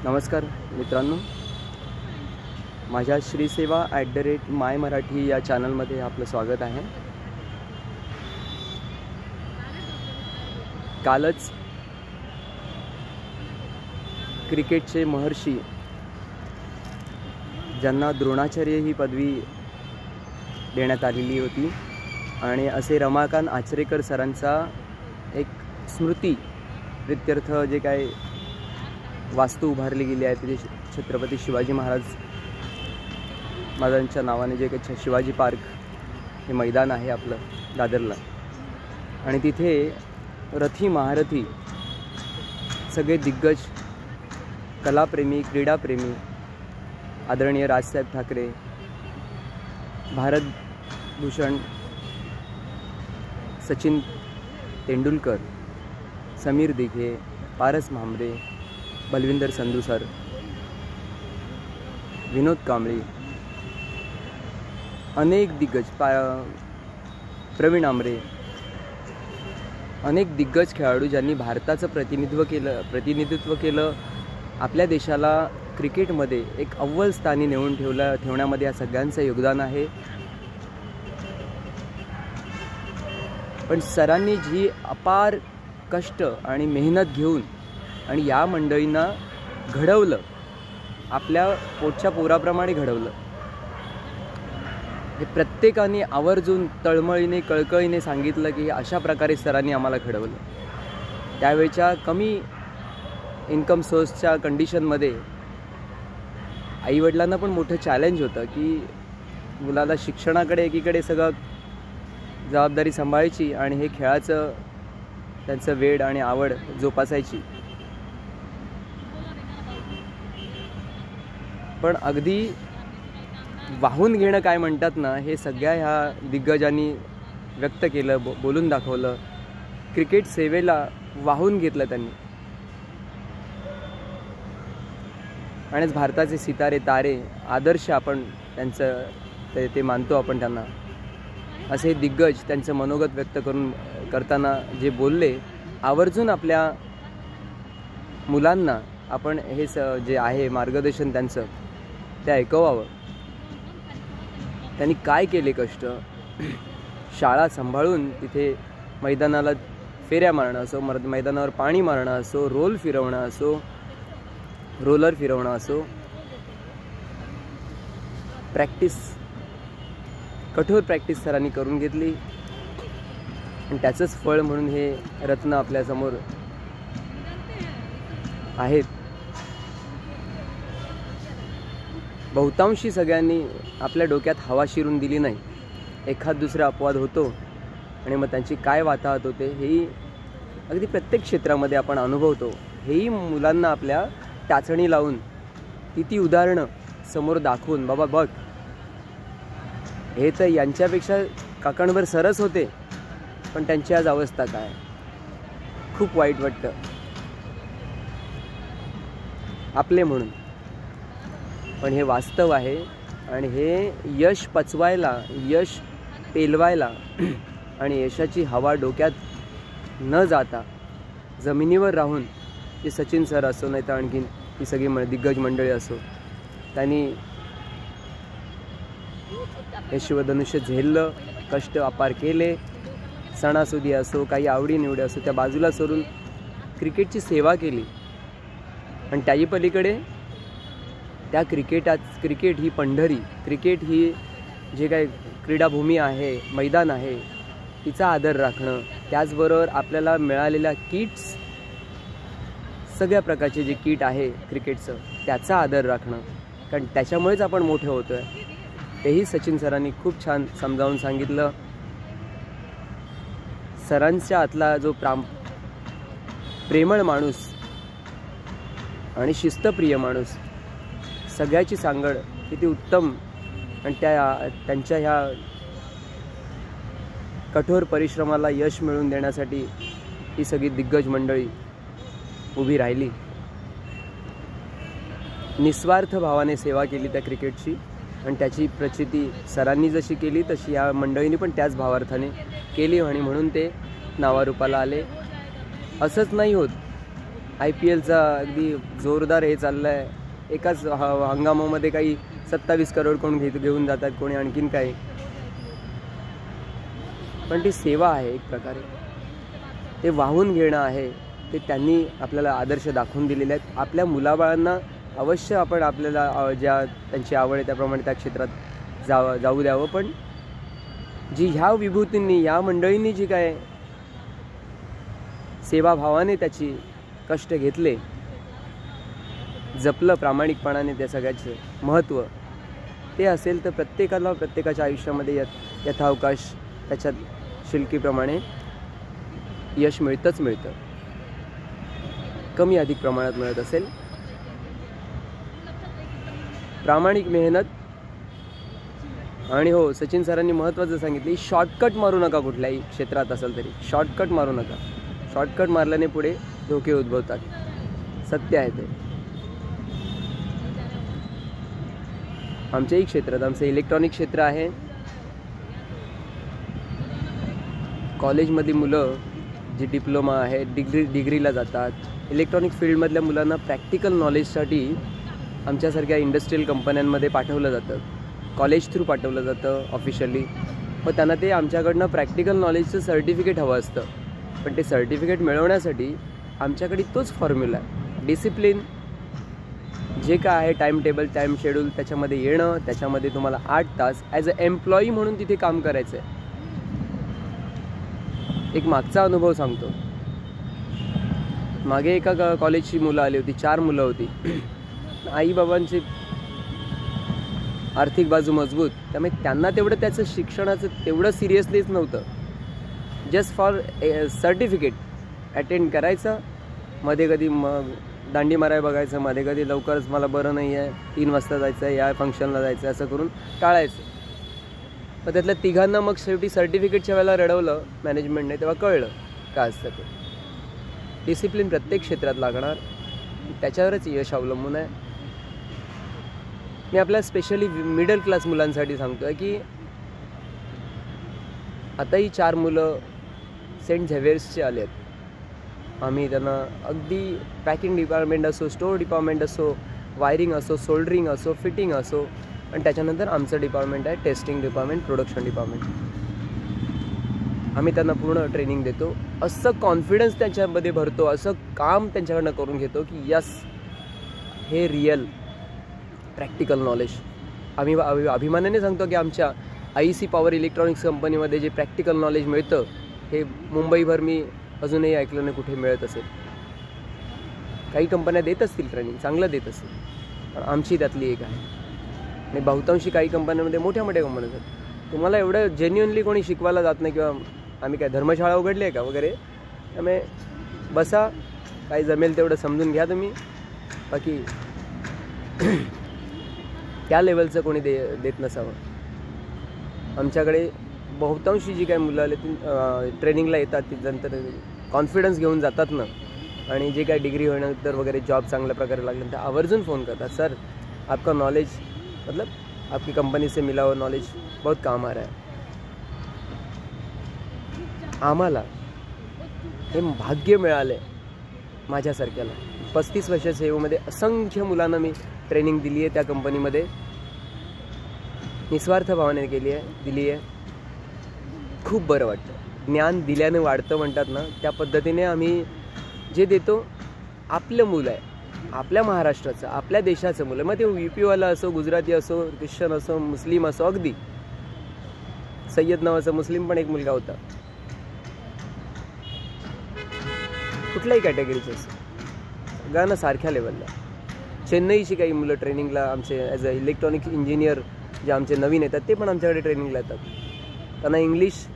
नमस्कार मित्रांनो, माझ्या श्रीसेवा @myMarathi या चॅनलमध्ये आपलं स्वागत आहे। कालच क्रिकेटचे महर्षी ज्यांना द्रोणाचार्य ही पदवी देण्यात आलेली होती आणि असे रमाकांत आचरेकर सरांचा एक स्मृती प्रित्यर्थ जे काय वास्तू उभारली गेली आहे ते छत्रपती शिवाजी महाराजांच्या नावाने जे काही शिवाजी पार्क हे मैदान आहे आपलं दादरला, आणि तिथे रथी महारथी सगळे दिग्गज कलाप्रेमी क्रीडाप्रेमी आदरणीय राजसाहेब ठाकरे, भारतभूषण सचिन तेंडुलकर, समीर दिघे, पारस म्हांबरे, बलविंदर संधू सर, विनोद कांबळी, अनेक दिग्गज प्रवीण आमरे, अनेक दिग्गज खेळाडू ज्यांनी भारताचं प्रतिनिधित्व केलं, आपल्या देशाला क्रिकेटमध्ये एक अव्वल स्थानी नेऊन ठेवण्यामध्ये या सगळ्यांचं योगदान आहे। पण सरांनी जी अपार कष्ट आणि मेहनत घेऊन आणि या मंडळींना घडवलं, आपल्या पोटच्या पोराप्रमाणे घडवलं, हे प्रत्येकाने आवर्जून तळमळीने कळकळीने सांगितलं की अशा प्रकारे सरांनी आम्हाला घडवलं। त्यावेळच्या कमी इन्कम सोर्सच्या कंडिशनमध्ये आईवडिलांना पण मोठं चॅलेंज होतं की मुलाला शिक्षणाकडे एकीकडे सगळं जबाबदारी सांभाळायची आणि हे खेळाचं त्यांचं वेड आणि आवड जोपासायची। पण अगदी वाहून घेणं काय म्हणतात ना, हे सगळ्या ह्या दिग्गजांनी व्यक्त केलं, बोलून दाखवलं। क्रिकेट सेवेला वाहून घेतलं त्यांनी, आणि भारताचे सितारे तारे आदर्श आपण त्यांचं ते मानतो आपण त्यांना। असे दिग्गज त्यांचं मनोगत व्यक्त करताना जे बोलले, आवर्जून आपल्या मुलांना आपण हे जे आहे मार्गदर्शन त्यांचं ते ऐकवावं। त्यांनी काय केले कष्ट, शाळा सांभाळून तिथे मैदानाला फेऱ्या मारणं असो, मैदानावर पाणी मारणं असो, रोलर फिरवणं असो, कठोर प्रॅक्टिस सरांनी करून घेतली, आणि त्याचंच फळ म्हणून हे रत्न आपल्यासमोर आहेत। बहुतांशी सगळ्यांनी आपल्या डोक्यात हवा शिरून दिली नाही, एखाद दुसरा अपवाद होतो, आणि मग त्यांची काय वाताहत होते हेही अगदी प्रत्येक क्षेत्रामध्ये आपण अनुभवतो। हेही मुलांना आपल्या टाचणी लावून ती उदाहरणं समोर दाखवून, बाबा बघ हे तर यांच्यापेक्षा काकणभर सरस होते, पण त्यांची आज अवस्था काय, खूप वाईट वाटतं आपले म्हणून। पण हे वास्तव आहे, आणि हे यश पचवायला, यश पेलवायला आणि यशाची हवा डोक्यात न जाता जमिनीवर राहून, ते सचिन सर असो नाही तर आणखीन ही सगळी दिग्गज मंडळी असो, त्यांनी हे शिवधनुष्य झेललं, कष्ट अपार केले, सणासुदी असो, काही आवडीनिवडी असो त्या बाजूला सोडून क्रिकेटची सेवा केली। आणि त्याही पलीकडे त्या क्रिकेट ही पंढरी, क्रिकेट ही जे काही क्रीडाभूमी आहे, मैदान आहे, तिचा आदर राखणं, त्याचबरोबर आपल्याला मिळालेल्या किट्स, सगळ्या प्रकारचे जे किट आहे क्रिकेटचं त्याचा आदर राखणं, कारण त्याच्यामुळेच आपण मोठे होतो आहे, तेही सचिन सरांनी खूप छान समजावून सांगितलं। सरांच्या आतला जो प्रेमळ माणूस आणि शिस्तप्रिय माणूस, सगळ्याची सांगड किती उत्तम, आणि त्यांच्या ह्या कठोर परिश्रमाला यश मिळवून देण्यासाठी ही सगळी दिग्गज मंडळी उभी राहिली, निस्वार्थ भावाने सेवा केली त्या क्रिकेटची, आणि त्याची प्रचिती सरांनी जशी केली तशी या मंडळींनी पण त्याच भावार्थाने केली, आणि म्हणून ते नावारूपाला आले। असंच नाही होत IPLचा अगदी जोरदार हे चाललं आहे. एकाच हंगामामध्ये काही 27 करोड कोण घेऊन जातात, कोणी आणखीन काही. पण ती सेवा आहे एक प्रकारे, ते वाहून घेणं आहे. ते त्यांनी आपल्याला आदर्श दाखवून दिलेले आहेत. आपल्या मुलाबाळांना अवश्य आपण आपल्याला ज्या त्यांची आवड आहे त्याप्रमाणे त्या क्षेत्रात जाऊ द्यावं. पण जी ह्या विभूतींनी, ह्या मंडळींनी जी काय सेवाभावाने त्याची कष्ट घेतले, जपलं प्रामाणिकपणाने त्या सगळ्याचे महत्त्व, ते असेल तर प्रत्येकाला प्रत्येकाच्या आयुष्यामध्ये यथावकाश त्याच्यात शिल्कीप्रमाणे यश मिळतंच मिळतं. कमी अधिक प्रमाणात मिळत असेल. प्रामाणिक मेहनत. आणि हो, सचिन सरांनी महत्त्वाचं सांगितली, शॉर्टकट मारू नका. कुठल्याही क्षेत्रात असेल तरी शॉर्टकट मारू नका. शॉर्टकट मारल्याने पुढे धोके उद्भवतात. सत्य आहे ते. आमच्याही क्षेत्रात, आमचं इलेक्ट्रॉनिक क्षेत्र आहे. कॉलेजमध्ये मुलं जी डिप्लोमा आहे, डिग्रीला जातात, इलेक्ट्रॉनिक फील्डमधल्या मुलांना प्रॅक्टिकल नॉलेजसाठी आमच्यासारख्या इंडस्ट्रियल कंपन्यांमध्ये पाठवलं जातं. कॉलेज थ्रू पाठवलं जातं ऑफिशियली. मग त्यांना ते आमच्याकडनं प्रॅक्टिकल नॉलेजचं सर्टिफिकेट हवं असतं. पण ते सर्टिफिकेट मिळवण्यासाठी आमच्याकडे तोच फॉर्म्युला आहे. डिसिप्लिन जे काय आहे, टाईम टेबल, टाईम शेड्यूल, त्याच्यामध्ये येणं, त्याच्यामध्ये तुम्हाला 8 तास ॲज अ एम्प्लॉई म्हणून तिथे काम करायचं आहे. एक मागचा अनुभव सांगतो. मागे एका कॉलेजची मुलं आली होती, 4 मुलं होती. आईबाबांची आर्थिक बाजू मजबूत, त्यामुळे त्यांना तेवढं त्याचं शिक्षणाचं तेवढं सिरियसलीच नव्हतं. जस्ट फॉर सर्टिफिकेट अटेंड करायचं, मध्ये कधी मग दांडी मारायला बघायचं, मध्ये कधी लवकरच मला बरं नाही आहे, 3 वाजता जायचं आहे, या फंक्शनला जायचं आहे, असं करून टाळायचं. पण त्यातल्या तिघांना मग शेवटी सर्टिफिकेटच्या वेळेला रडवलं मॅनेजमेंटने, तेव्हा कळलं काय असतं ते. डिसिप्लिन प्रत्येक क्षेत्रात लागणार, त्याच्यावरच यश अवलंबून आहे. मी आपल्या स्पेशली मिडल क्लास मुलांसाठी सांगतो आहे की आता ही 4 मुलं सेंट झेवियर्सचे आले आहेत. आम्ही त्यांना अगदी पॅकिंग डिपार्टमेंट असो, स्टोअर डिपार्टमेंट असो, वायरिंग असो, सोल्डरिंग असो, फिटिंग असो, आणि त्याच्यानंतर आमचं डिपार्टमेंट आहे टेस्टिंग डिपार्टमेंट, प्रोडक्शन डिपार्टमेंट. आम्ही त्यांना पूर्ण ट्रेनिंग देतो. असं कॉन्फिडन्स त्यांच्यामध्ये भरतो, असं काम त्यांच्याकडनं करून घेतो की यस, हे रियल प्रॅक्टिकल नॉलेज. आम्ही अभिमानाने सांगतो की आमच्या IEC पॉवर इलेक्ट्रॉनिक्स कंपनीमध्ये जे प्रॅक्टिकल नॉलेज मिळतं, हे मुंबईभर मी अजूनही ऐकलं नाही कुठे मिळत असेल. काही कंपन्या देत असतील ट्रेनिंग, चांगलं देत असतील, पण आमची त्यातली एक आहे. आणि बहुतांशी काही कंपन्यांमध्ये मोठ्या कंपन्या आहेत, तुम्हाला एवढं जेन्युअनली कोणी शिकवायला जात नाही, किंवा आम्ही काय धर्मशाळा उघडली आहे का वगैरे. त्यामुळे बसा, काही जमेल तेवढं समजून घ्या तुम्ही, बाकी त्या लेवलचं कोणी देत नसावं. आमच्याकडे बहुतांशी जी काही मुलं आले ती ट्रेनिंगला येतात, ती नंतर कॉन्फिडन्स घेऊन जातात ना, आणि जे काही डिग्री होण्यानंतर वगैरे जॉब चांगल्या प्रकारे लागल्यानंतर आवर्जून फोन करतात, सर आपका नॉलेज मतलब आपकी कंपनी से मिला हुआ नॉलेज बहुत काम आ रहा है. आम्हाला हे भाग्य मिळालं आहे माझ्यासारख्याला. 35 वर्ष सेवेमध्ये असंख्य मुलांना मी ट्रेनिंग दिली आहे. त्या कंपनीमध्ये निस्वार्थ भावने दिली आहे. खूप बरं वाटतं. ज्ञान दिल्याने वाढतं म्हणतात ना, त्या पद्धतीने आम्ही जे देतो, आपलं मुलं आहे, आपल्या महाराष्ट्राचं, आपल्या देशाचं मुलं, मग ते UPवाला असो, गुजराती असो, ख्रिश्चन असो, मुस्लिम असो. अगदी सय्यद नावाचा मुस्लिम पण एक मुलगा होता, कुठल्याही कॅटेगरीचं असो, सगळ्यांना सारख्या लेवलला. चेन्नईची काही मुलं ट्रेनिंगला आमचे ॲज अ इलेक्ट्रॉनिक इंजिनियर जे आमचे नवीन येतात, ते पण आमच्याकडे ट्रेनिंगला येतात. त्यांना इंग्लिश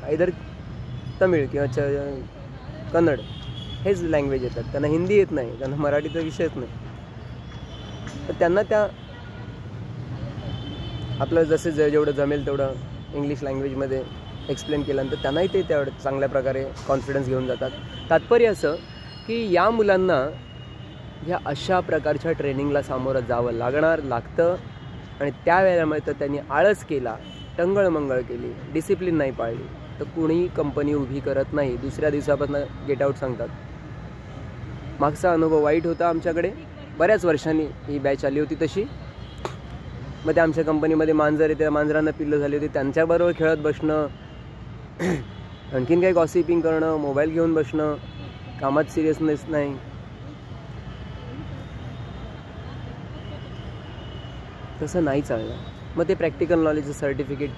आयदर तमिळ किंवा कन्नड हेच लँग्वेज येतात, त्यांना हिंदी येत नाही, त्यांना मराठीचा विषयच नाही. तर त्यांना त्या आपलं जसं जेवढं जमेल तेवढं इंग्लिश लँग्वेजमध्ये एक्सप्लेन केल्यानंतर त्यांनाही ते तेवढं चांगल्या प्रकारे कॉन्फिडन्स घेऊन जातात. तात्पर्य असं की या मुलांना ह्या अशा प्रकारच्या ट्रेनिंगला सामोरं जावं लागतं. आणि त्यावेळेला तर त्यांनी आळस केला, टंगळमंगळ केली, डिसिप्लिन नाही पाळली, तर कुणीही कंपनी उभी करत नाही. दुसऱ्या दिवसापासून गेट आऊट सांगतात. मागचा अनुभव वाईट होता आमच्याकडे. बऱ्याच वर्षांनी ही बॅच आली होती तशी. मग ते आमच्या कंपनीमध्ये मांजर आहे, त्या मांजरांना पिल्लं झाली होती, त्यांच्याबरोबर खेळत बसणं, आणखीन काही गॉसिपिंग करणं, मोबाईल घेऊन बसणं, कामात सिरियसनेस नाही. तसं नाही चाललं. मग ते प्रॅक्टिकल नॉलेजचं सर्टिफिकेट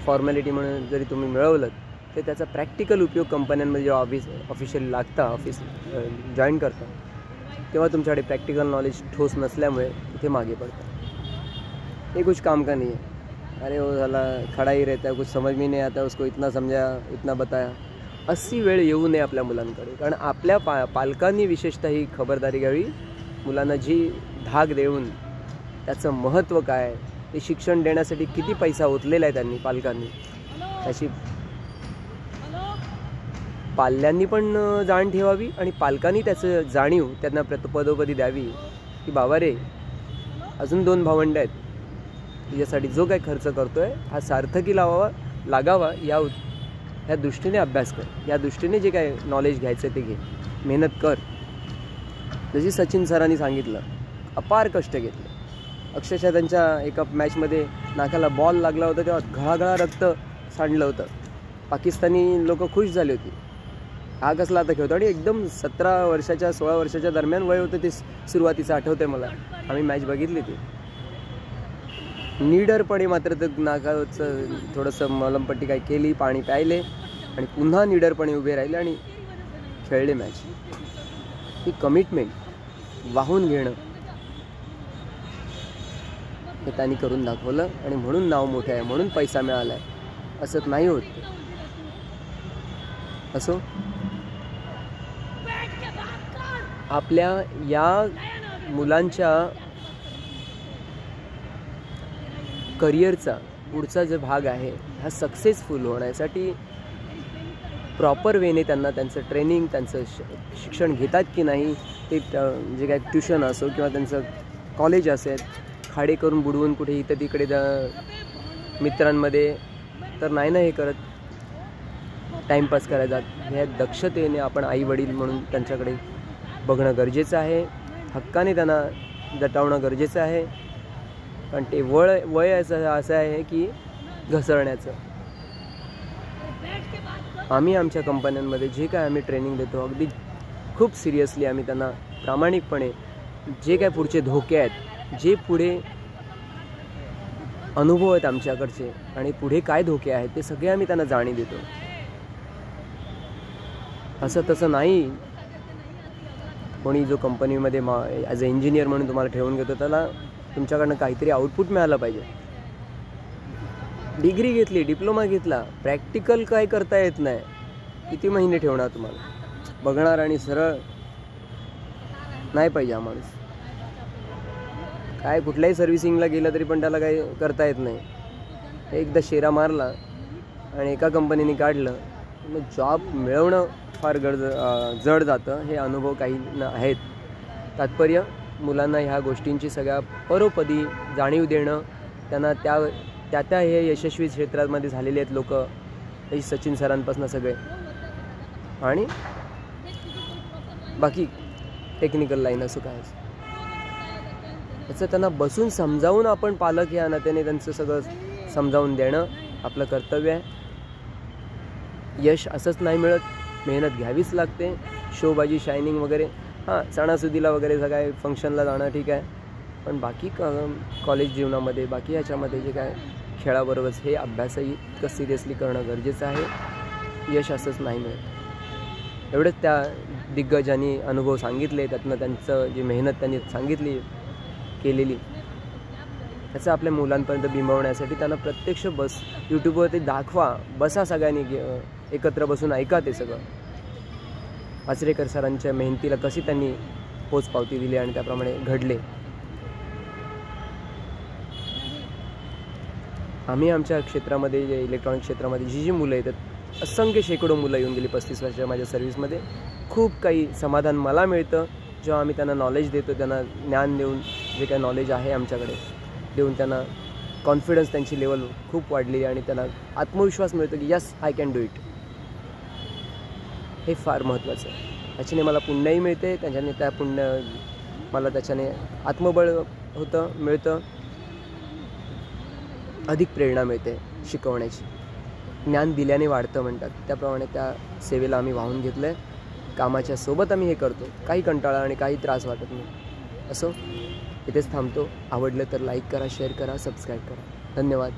फॉर्मॅलिटी म्हणून जरी तुम्ही मिळवलं तर त्याचा प्रॅक्टिकल उपयोग कंपन्यांमध्ये जेव्हा ऑफिशियली लागता, ऑफिस जॉईन करता, तेव्हा तुमच्याकडे प्रॅक्टिकल नॉलेज ठोस नसल्यामुळे तिथे मागे पडतं. ये कुछ काम का नहीं है, अरे वो साला खड़ा ही रहता है, कुछ समझ में नहीं आता, उसको इतना समझाया, इतना बताया. अशी वेळ येऊ नये आपल्या मुलांकडे. कारण आपल्या पालकांनी विशेषतः ही खबरदारी घ्यावी. मुलांना जी धाक देऊन त्याचं महत्त्व काय, ते शिक्षण देण्यासाठी किती पैसा ओतलेला आहे त्यांनी, पालकांनी, त्याची पाल्यांनी पण जाण ठेवावी आणि पालकांनी त्याचं जाणीव त्यांना पदोपदी द्यावी की बाबा रे, अजून 2 भावंड आहेत, तुझ्यासाठी जो काही खर्च करतोय हा सार्थकी लागावा या दृष्टीने अभ्यास कर, या दृष्टीने जे काय नॉलेज घ्यायचं ते घे, मेहनत कर. जशी सचिन सरांनी सांगितलं, अपार कष्ट घेतले. अक्षरशः त्यांच्या एका मॅचमध्ये नाकाला बॉल लागला होता तेव्हा घळाघळा रक्त सांडलं होतं. पाकिस्तानी लोक खुश झाली होती. हा कसला आता खेळतो, आणि एकदम 17 वर्षाच्या 16 वर्षाच्या दरम्यान वय होतं ते सुरुवातीचं, आठवते मला, आम्ही मॅच बघितली ती. निडरपणे मात्र ते नाकाचं थोडंसं मलमपट्टी काय केली, पाणी प्यायले आणि पुन्हा निडरपणे उभे राहिले आणि खेळले मॅच. ही कमिटमेंट, वाहून घेणं, हे त्यांनी करून दाखवलं आणि म्हणून नाव मोठं आहे, म्हणून पैसा मिळाला आहे. असं नाही होत. असो, आपल्या या मुलांच्या करिअरचा पुढचा जो भाग आहे हा सक्सेसफुल होण्यासाठी प्रॉपर वेने त्यांना त्यांचं ट्रेनिंग, त्यांचं शिक्षण घेतात की नाही, ते जे काय ट्युशन असो किंवा त्यांचं कॉलेज असेल, खाडे करून बुडवून कुठे इथं तिकडे मित्रांमध्ये तर नाही ना हे करत, टाईमपास करायचा. ह्या दक्षतेने आपण आई वडील म्हणून त्यांच्याकडे बघणं गरजेचं आहे. हक्काने त्यांना दटावणं गरजेचं आहे. कारण ते वय असं आहे की घसरण्याचं. आम्ही आमच्या कंपन्यांमध्ये जे काय आम्ही ट्रेनिंग देतो, अगदी खूप सिरियसली आम्ही त्यांना प्रामाणिकपणे जे काय पुढचे धोके आहेत, जे पुढे अनुभव आहेत आमच्याकडचे आणि पुढे काय धोके आहेत, ते सगळे आम्ही त्यांना जाणीव देतो. असं तसं नाही कोणी जो कंपनीमध्ये ॲज अ इंजिनियर म्हणून तुम्हाला ठेवून घेतो त्याला तुमच्याकडनं काहीतरी आउटपुट मिळालं पाहिजे. डिग्री घेतली, डिप्लोमा घेतला, प्रॅक्टिकल काय करता येत नाही, किती महिने ठेवणार तुम्हाला? बघणार आणि सरळ नाही पाहिजे हा माणूस. काय कुठल्याही सर्व्हिसिंगला गेलं तरी पण त्याला काही करता येत नाही. एकदा शेरा मारला आणि एका कंपनीने काढलं, मग जॉब मिळवणं फार जड जातं. हे अनुभव काही आहेत. तात्पर्य मुलांना ह्या गोष्टींची सगळ्या परोपदी जाणीव देणं, त्यांना त्या हे यशस्वी क्षेत्रामध्ये झालेले आहेत लोक, हे सचिन सरांपासून सगळे, आणि बाकी टेक्निकल लाईन असं काय याचं त्यांना बसून समजावून आपण पालक या नात्याने त्यांचं सगळं समजावून देणं आपलं कर्तव्य आहे. यश असंच नाही मिळत, मेहनत घ्यावीच लागते. शोबाजी, शायनिंग वगैरे, हां सणासुदीला वगैरे सगळ्या फंक्शनला जाणं ठीक आहे, पण बाकी कॉलेज जीवनामध्ये, बाकी ह्याच्यामध्ये जे काय खेळाबरोबरच हे अभ्यासही इतकं सिरियसली करणं गरजेचं आहे. यश असंच नाही मिळत. एवढंच त्या दिग्गजांनी अनुभव सांगितले, त्यातनं त्यांचं जी मेहनत त्यांनी सांगितली केलेली, त्याचं आपल्या मुलांपर्यंत बिंबवण्यासाठी त्यांना प्रत्यक्ष यूट्यूबवरती दाखवा, बसा सगळ्यांनी एकत्र बसून ऐका ते सगळं. आचरेकर सरांच्या मेहनतीला कशी त्यांनी पोचपावती दिली आणि त्याप्रमाणे घडले. आम्ही आमच्या क्षेत्रामध्ये, जे इलेक्ट्रॉनिक क्षेत्रामध्ये जी मुलं येतात, असंख्य शेकडो मुलं येऊन गेली 35 वर्षाच्या माझ्या सर्व्हिसमध्ये. खूप काही समाधान मला मिळतं जेव्हा आम्ही त्यांना नॉलेज देतो, त्यांना ज्ञान देऊन, जे काही नॉलेज आहे आमच्याकडे देऊन त्यांना कॉन्फिडन्स, त्यांची लेवल खूप वाढली आणि त्यांना आत्मविश्वास मिळतो की yes I can do it. हे फार महत्त्वाचं आहे. त्याच्याने मला पुण्यही मिळते, त्याच्याने त्या पुण्य मला त्याच्याने आत्मबळ मिळतं, अधिक प्रेरणा मिळते शिकवण्याची. ज्ञान दिल्याने वाढतं म्हणतात, त्याप्रमाणे त्या सेवेला आम्ही वाहून घेतलं आहे. कामाच्या सोबत आम्ही हे करतो, काही कंटाळा आणि काही त्रास वाटत नाही. असो, इथेच थांबतो. आवडलं तर लाईक करा, शेअर करा, सबस्क्राईब करा. धन्यवाद.